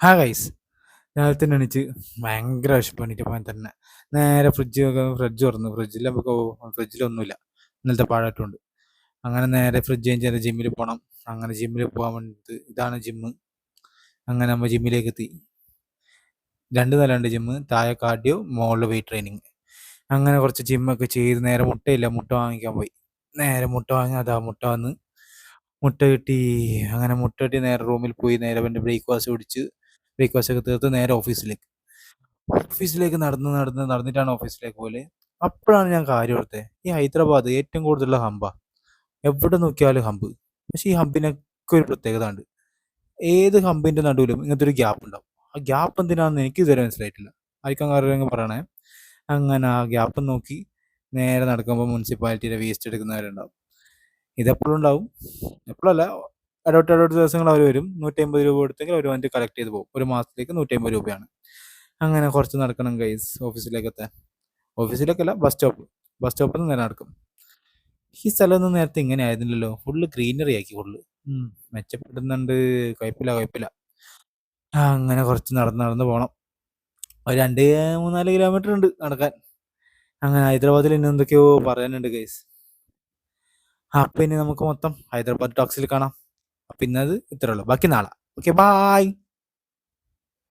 Guys, രാവിലെ തന്നെ എണീച്ച് ഭയങ്കര വിശപ്പ്. എണീറ്റപ്പോൾ തന്നെ നേരെ ഫ്രിഡ്ജ് തുറന്നു. ഫ്രിഡ്ജിൽ നമുക്ക് ഫ്രിഡ്ജിലൊന്നുമില്ല, ഇന്നലത്തെ പാഴായിട്ടുണ്ട്. അങ്ങനെ നേരെ ഫ്രിഡ്ജ് ചേഞ്ച് ചെയ്ത് ജിമ്മിൽ പോകണം. അങ്ങനെ ജിമ്മിൽ പോകാൻ വേണ്ടിയിട്ട് ഇതാണ് ജിമ്മ്. അങ്ങനെ നമ്മൾ ജിമ്മിലേക്ക് എത്തി. 2 നിലയുണ്ട് ജിമ്മ്, താഴെ കാർഡിയോ, മുകളിൽ വെയിറ്റ് ട്രെയിനിങ്. അങ്ങനെ കുറച്ച് ജിമ്മൊക്കെ ചെയ്ത് നേരെ മുട്ടയില്ല, മുട്ട വാങ്ങിക്കാൻ പോയി. നേരെ മുട്ട വാങ്ങി, അതാ മുട്ട വന്ന് മുട്ട കിട്ടി. അങ്ങനെ മുട്ട കിട്ടി നേരെ റൂമിൽ പോയി. നേരെ എൻ്റെ ബ്രേക്ക്ഫാസ്റ്റ് കുടിച്ച് ബ്രേക്ക്ഫാസ്റ്റ് ഒക്കെ തീർത്ത് നേരെ ഓഫീസിലേക്ക് നടന്നിട്ടാണ് ഓഫീസിലേക്ക് പോലെ. അപ്പോഴാണ് ഞാൻ കാര്യം ഓർത്തത്, ഈ ഹൈദരാബാദ് ഏറ്റവും കൂടുതലുള്ള ഹമ്പാ. എവിടെ നോക്കിയാലും ഹമ്പ്. പക്ഷെ ഈ ഹമ്പിനൊക്കെ ഒരു പ്രത്യേകത ഉണ്ട്. ഏത് ഹമ്പിന്റെ നടുവിലും ഇങ്ങനത്തെ ഒരു ഗ്യാപ്പ് ഉണ്ടാവും. ആ ഗ്യാപ്പ് എന്തിനാണെന്ന് എനിക്ക് ഇതുവരെ മനസ്സിലായിട്ടില്ല. ആയിരിക്കാൻ കാരണം പറയണേ. അങ്ങനെ ആ ഗ്യാപ്പ് നോക്കി നേരെ നടക്കുമ്പോൾ മുനിസിപ്പാലിറ്റിയുടെ വേസ്റ്റ് എടുക്കുന്നവരുണ്ടാവും. ഇതെപ്പോഴും ഉണ്ടാവും, എപ്പോഴല്ല, ഇടവിട്ട് ദിവസങ്ങൾ അവർ വരും. 150 രൂപ കൊടുത്തെങ്കിൽ അവർ വന്നിട്ട് കളക്ട് ചെയ്ത് പോകും. ഒരു മാസത്തേക്ക് 150 രൂപയാണ്. അങ്ങനെ കുറച്ച് നടക്കണം ഗൈസ് ഓഫീസിലേക്ക് എത്താൻ. ഓഫീസിലേക്കല്ല, ബസ് സ്റ്റോപ്പിൽ നിന്ന് നേരെ നടക്കും. ഈ സ്ഥലമൊന്നും നേരത്തെ ഇങ്ങനെ ആയിരുന്നില്ലല്ലോ, ഫുള്ള് ഗ്രീനറി ആക്കി ഫുള്ള്. മെച്ചപ്പെടുന്നുണ്ട്, കുഴപ്പമില്ല. അങ്ങനെ കുറച്ച് നടന്ന് പോകണം. ഒരു 2-3-4 കിലോമീറ്റർ ഉണ്ട് നടക്കാൻ. അങ്ങനെ ഹൈദരാബാദിൽ ഇനി എന്തൊക്കെയോ പറയാനുണ്ട് ഗൈസ്. അപ്പൊ ഇനി നമുക്ക് മൊത്തം ഹൈദരാബാദ് ടോക്സിൽ കാണാം. അപ്പൊ ഇന്നത് ഇത്രേ ഉള്ളൂ, ബാക്കി നാളെ. Okay, bye.